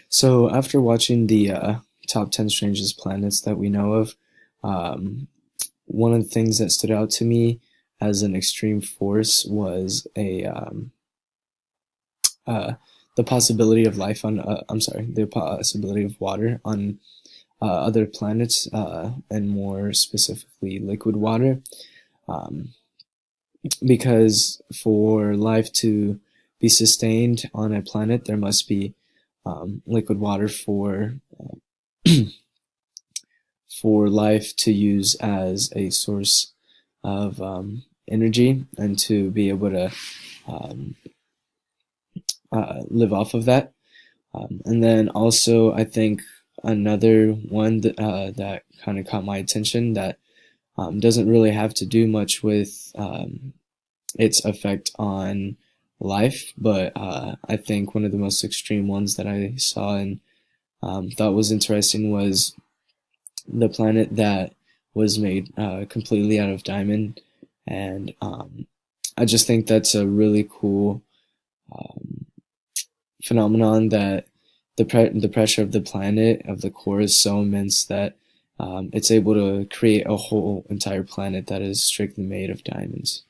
So after watching the top 10 strangest planets that we know of, one of the things that stood out to me as an extreme force was uh, the possibility of life on, the possibility of water on other planets, and more specifically liquid water. Um, because for life to be sustained on a planet, there must be liquid water for life to use as a source of energy and to be able to um, live off of that. And then also, I think another one that kind of caught my attention that doesn't really have to do much with its effect on life, but I think one of the most extreme ones that I saw and thought was interesting was the planet that was made completely out of diamond, and I just think that's a really cool um, phenomenon that the pressure of the planet of the core is so immense that it's able to create a whole entire planet that is strictly made of diamonds.